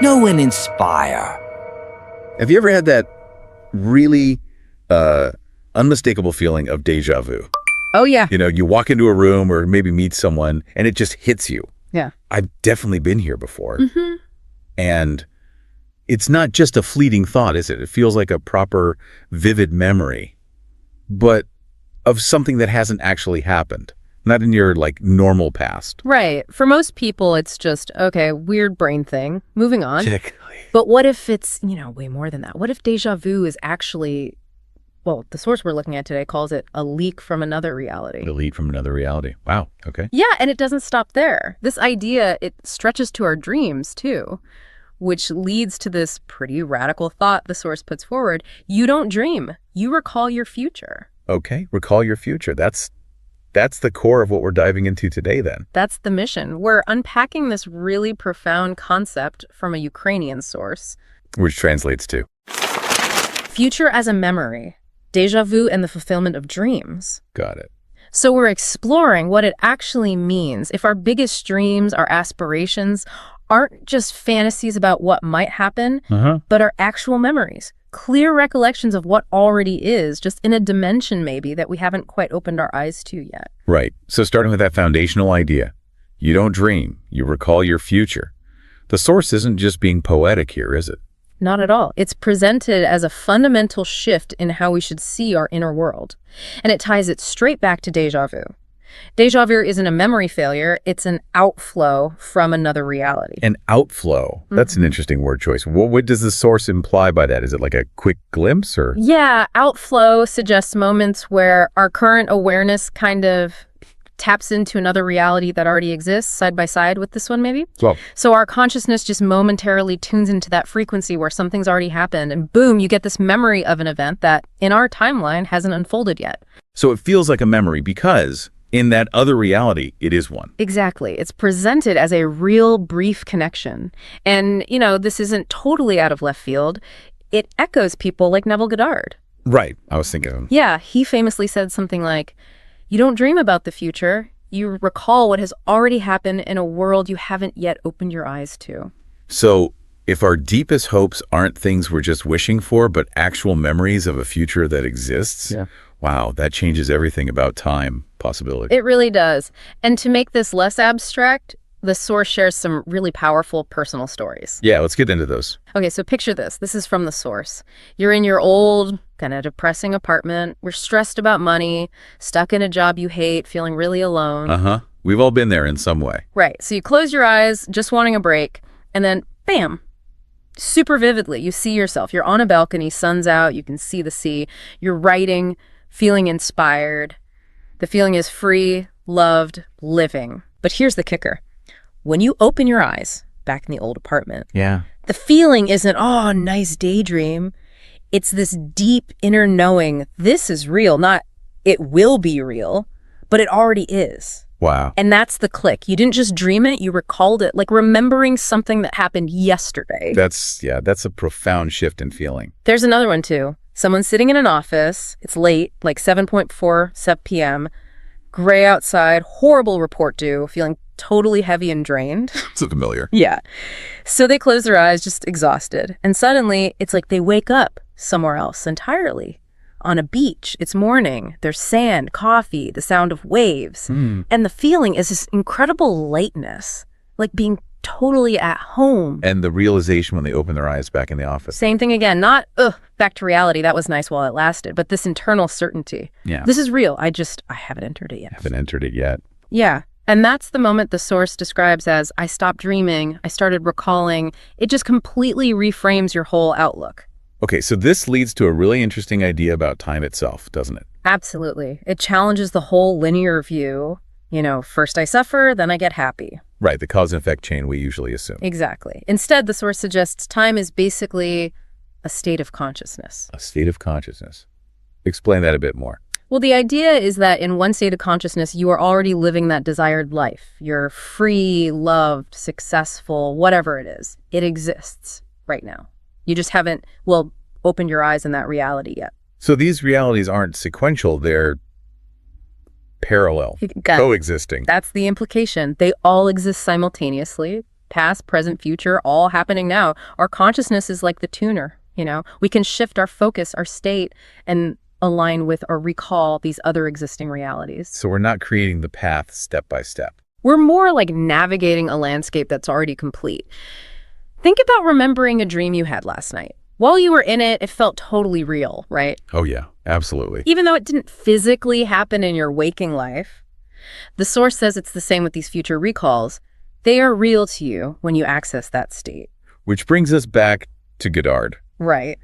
know and inspire. Have you ever had that really unmistakable feeling of deja vu? Oh, yeah. You know, you walk into a room or maybe meet someone and it just hits you. Yeah. I've definitely been here before. Mm-hmm. And it's not just a fleeting thought, is it? It feels like a proper, vivid memory, but of something that hasn't actually happened. Not in your, like, normal past. Right. For most people, it's just, okay, weird brain thing. Moving on. Exactly. But what if it's, way more than that? What if deja vu is actually, well, the source we're looking at today calls it a leak from another reality. A leak from another reality. Wow. Okay. Yeah, and it doesn't stop there. This idea, it stretches to our dreams, too, which leads to this pretty radical thought the source puts forward. You don't dream. You recall your future. Okay. Recall your future. That's the core of what we're diving into today, then. That's the mission. We're unpacking this really profound concept from a Ukrainian source. Which translates to? Future as a memory. Deja vu and the fulfillment of dreams. Got it. So we're exploring what it actually means if our biggest dreams, our aspirations, aren't just fantasies about what might happen, but are actual memories. Clear recollections of what already is, just in a dimension maybe that we haven't quite opened our eyes to yet. Right. So starting with that foundational idea, you don't dream, you recall your future. The source isn't just being poetic here, is it? Not at all. It's presented as a fundamental shift in how we should see our inner world. And it ties it straight back to deja vu. Deja vu isn't a memory failure, it's an outflow from another reality. An outflow. That's an interesting word choice. What does the source imply by that? Is it like a quick glimpse or? Yeah, outflow suggests moments where our current awareness kind of taps into another reality that already exists side by side with this one maybe. Well, so our consciousness just momentarily tunes into that frequency where something's already happened and boom, you get this memory of an event that in our timeline hasn't unfolded yet. so it feels like a memory because in that other reality, it is one. Exactly. It's presented as a real brief connection. And, this isn't totally out of left field. It echoes people like Neville Goddard. Right. I was thinking of him. Yeah, he famously said something like, you don't dream about the future. You recall what has already happened in a world you haven't yet opened your eyes to. So if our deepest hopes aren't things we're just wishing for, but actual memories of a future that exists, wow, that changes everything about time possibility. It really does. And to make this less abstract, the source shares some really powerful personal stories. Yeah, let's get into those. Okay, so picture this. This is from the source. You're in your old, kind of depressing apartment. We're stressed about money, stuck in a job you hate, feeling really alone. We've all been there in some way. Right. So you close your eyes, just wanting a break, and then bam, super vividly, you see yourself. You're on a balcony, sun's out, you can see the sea. You're writing, feeling inspired. The feeling is free, loved, living. But here's the kicker. When you open your eyes back in the old apartment, the feeling isn't, oh, nice daydream. It's this deep inner knowing this is real, not it will be real, but it already is. Wow. And that's the click. You didn't just dream it, you recalled it, like remembering something that happened yesterday. That's a profound shift in feeling. There's another one too. Someone's sitting in an office, it's late, like 7:47 p.m., gray outside, horrible report due, feeling totally heavy and drained. So familiar. Yeah. So they close their eyes, just exhausted. And suddenly, it's like they wake up somewhere else entirely. On a beach, it's morning, there's sand, coffee, the sound of waves. And the feeling is this incredible lightness, like being totally at home. And the realization when they open their eyes back in the office. Same thing again, not, back to reality, that was nice while it lasted, but this internal certainty. Yeah. This is real, I haven't entered it yet. Haven't entered it yet. Yeah. And that's the moment the source describes as, I stopped dreaming, I started recalling. It just completely reframes your whole outlook. Okay, so this leads to a really interesting idea about time itself, doesn't it? Absolutely. It challenges the whole linear view. First I suffer, then I get happy. Right, the cause and effect chain we usually assume. Exactly. Instead, the source suggests time is basically a state of consciousness. A state of consciousness. Explain that a bit more. Well, the idea is that in one state of consciousness, you are already living that desired life. You're free, loved, successful, whatever it is. It exists right now. You just haven't, opened your eyes in that reality yet. So these realities aren't sequential, they're parallel, coexisting. That's the implication. They all exist simultaneously, past, present, future, all happening now. Our consciousness is like the tuner, you know? We can shift our focus, our state, and align with or recall these other existing realities. So we're not creating the path step by step. We're more like navigating a landscape that's already complete. Think about remembering a dream you had last night. While you were in it, it felt totally real, right? Oh yeah, absolutely. Even though it didn't physically happen in your waking life. The source says it's the same with these future recalls. They are real to you when you access that state. Which brings us back to Goddard. Right.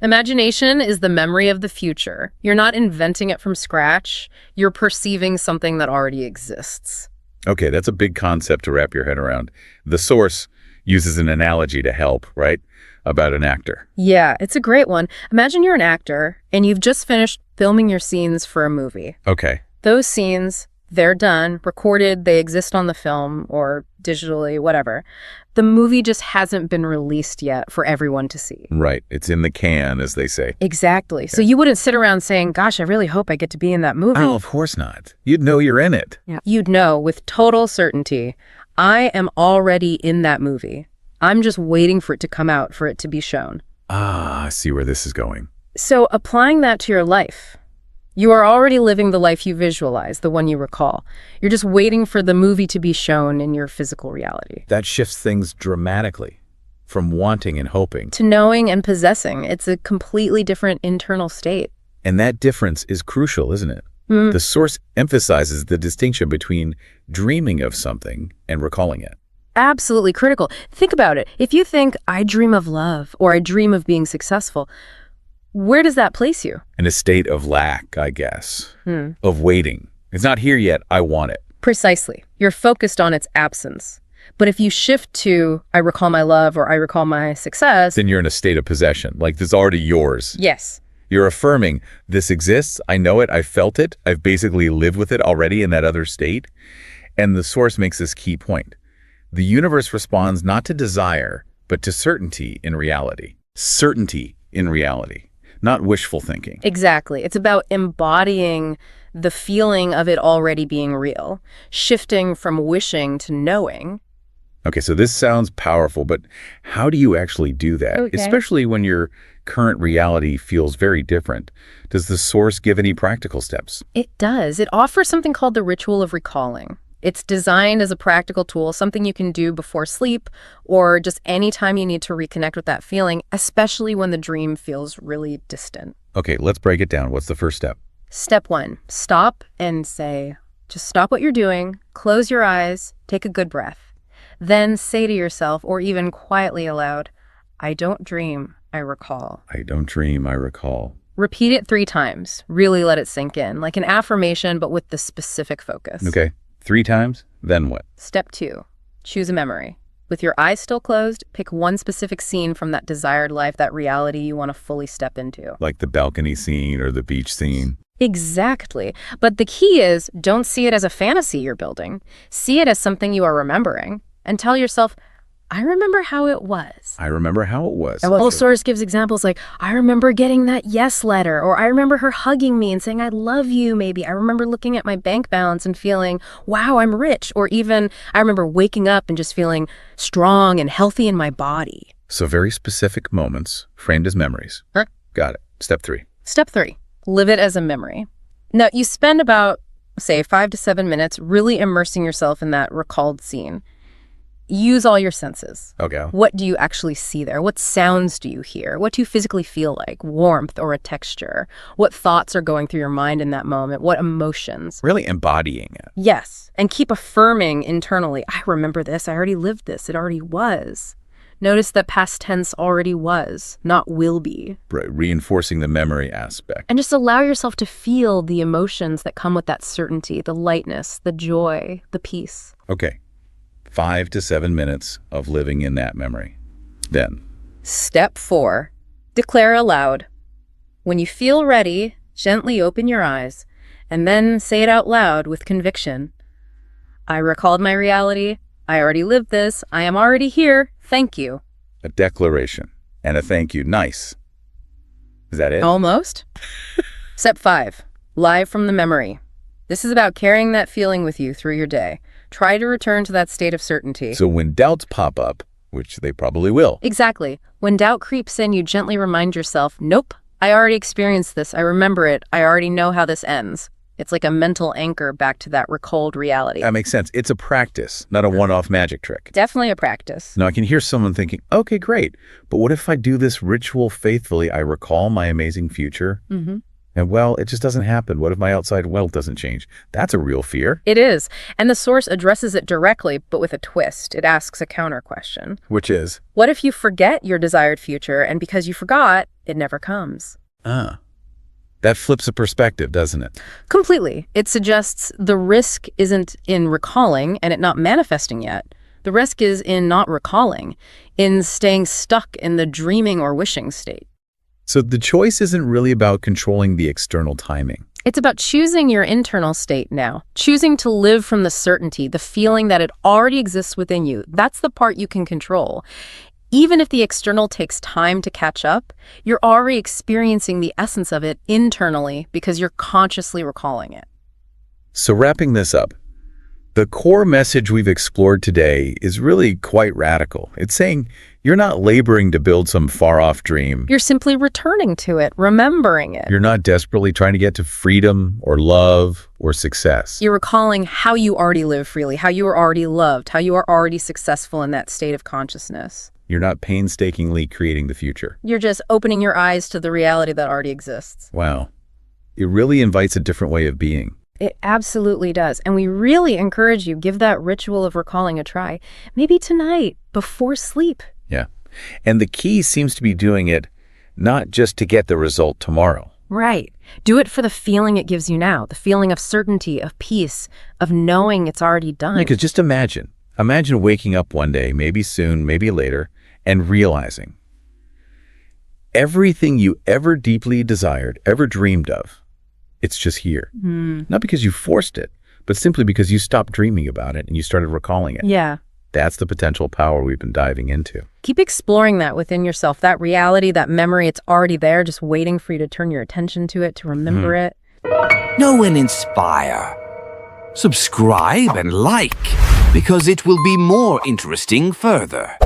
Imagination is the memory of the future. You're not inventing it from scratch. You're perceiving something that already exists. Okay, that's a big concept to wrap your head around. The source uses an analogy to help, right? About an actor. Yeah, it's a great one. Imagine you're an actor and you've just finished filming your scenes for a movie. Okay. Those scenes, they're done, recorded, they exist on the film or digitally, whatever. The movie just hasn't been released yet for everyone to see. Right. It's in the can, as they say. Exactly. Okay. So you wouldn't sit around saying, gosh, I really hope I get to be in that movie. Oh, of course not. You'd know you're in it. Yeah. You'd know with total certainty, I am already in that movie. I'm just waiting for it to come out, for it to be shown. Ah, I see where this is going. So applying that to your life, you are already living the life you visualize, the one you recall. You're just waiting for the movie to be shown in your physical reality. That shifts things dramatically from wanting and hoping to knowing and possessing. It's a completely different internal state. And that difference is crucial, isn't it? The source emphasizes the distinction between dreaming of something and recalling it. Absolutely critical. Think about it. If you think, I dream of love or I dream of being successful, where does that place you? In a state of lack, I guess, of waiting. It's not here yet. I want it. Precisely. You're focused on its absence. But if you shift to, I recall my love or I recall my success, then you're in a state of possession, like it's already yours. Yes. You're affirming, this exists, I know it, I felt it, I've basically lived with it already in that other state. And the source makes this key point. The universe responds not to desire, but to certainty in reality. Certainty in reality, not wishful thinking. Exactly. It's about embodying the feeling of it already being real, shifting from wishing to knowing. Okay, so this sounds powerful, but how do you actually do that? Okay. Especially when your current reality feels very different. Does the source give any practical steps? It does. It offers something called the ritual of recalling. It's designed as a practical tool, something you can do before sleep or just anytime you need to reconnect with that feeling, especially when the dream feels really distant. Okay, let's break it down. What's the first step? Step 1, stop and say, just stop what you're doing, close your eyes, take a good breath. Then say to yourself, or even quietly aloud, I don't dream, I recall. I don't dream, I recall. Repeat it 3 times. Really let it sink in, like an affirmation, but with the specific focus. Okay, 3 times, then what? Step 2, choose a memory. With your eyes still closed, pick one specific scene from that desired life, that reality you want to fully step into. Like the balcony scene or the beach scene. Exactly. But the key is, don't see it as a fantasy you're building. See it as something you are remembering. And tell yourself, I remember how it was. I remember how it was. Source gives examples like, I remember getting that yes letter, or I remember her hugging me and saying, I love you, maybe. I remember looking at my bank balance and feeling, wow, I'm rich. Or even, I remember waking up and just feeling strong and healthy in my body. So very specific moments framed as memories. Huh? Got it. Step 3. Step 3, live it as a memory. Now, you spend about, say, 5 to 7 minutes really immersing yourself in that recalled scene. Use all your senses. Okay. What do you actually see there? What sounds do you hear? What do you physically feel like? Warmth or a texture? What thoughts are going through your mind in that moment? What emotions? Really embodying it. Yes. And keep affirming internally, I remember this. I already lived this. It already was. Notice that past tense already was, not will be. Right. Reinforcing the memory aspect. And just allow yourself to feel the emotions that come with that certainty, the lightness, the joy, the peace. Okay. 5 to 7 minutes of living in that memory. Then. Step 4, declare aloud. When you feel ready, gently open your eyes, and then say it out loud with conviction. I recalled my reality. I already lived this. I am already here. Thank you. A declaration and a thank you. Nice. Is that it? Almost. Step 5, live from the memory. This is about carrying that feeling with you through your day. Try to return to that state of certainty. So when doubts pop up, which they probably will. Exactly. When doubt creeps in, you gently remind yourself, nope, I already experienced this. I remember it. I already know how this ends. It's like a mental anchor back to that recalled reality. That makes sense. It's a practice, not a one-off magic trick. Definitely a practice. Now, I can hear someone thinking, okay, great, but what if I do this ritual faithfully? I recall my amazing future, and well, it just doesn't happen. What if my outside world doesn't change? That's a real fear. It is. And the source addresses it directly, but with a twist. It asks a counter question. Which is? What if you forget your desired future, and because you forgot, it never comes? That flips a perspective, doesn't it? Completely. It suggests the risk isn't in recalling and it not manifesting yet. The risk is in not recalling, in staying stuck in the dreaming or wishing state. So the choice isn't really about controlling the external timing. It's about choosing your internal state now, choosing to live from the certainty, the feeling that it already exists within you. That's the part you can control. Even if the external takes time to catch up, you're already experiencing the essence of it internally because you're consciously recalling it. So wrapping this up, the core message we've explored today is really quite radical. It's saying you're not laboring to build some far-off dream. You're simply returning to it, remembering it. You're not desperately trying to get to freedom or love or success. You're recalling how you already live freely, how you are already loved, how you are already successful in that state of consciousness. You're not painstakingly creating the future. You're just opening your eyes to the reality that already exists. Wow. It really invites a different way of being. It absolutely does. And we really encourage you, give that ritual of recalling a try. Maybe tonight, before sleep. Yeah. And the key seems to be doing it not just to get the result tomorrow. Right. Do it for the feeling it gives you now, the feeling of certainty, of peace, of knowing it's already done. Because just imagine waking up one day, maybe soon, maybe later, and realizing everything you ever deeply desired, ever dreamed of, it's just here. Not because you forced it, but simply because you stopped dreaming about it and you started recalling it. Yeah. That's the potential power we've been diving into. Keep exploring that within yourself, that reality, that memory. It's already there, just waiting for you to turn your attention to it, to remember it. Know and inspire. Subscribe and like, because it will be more interesting further.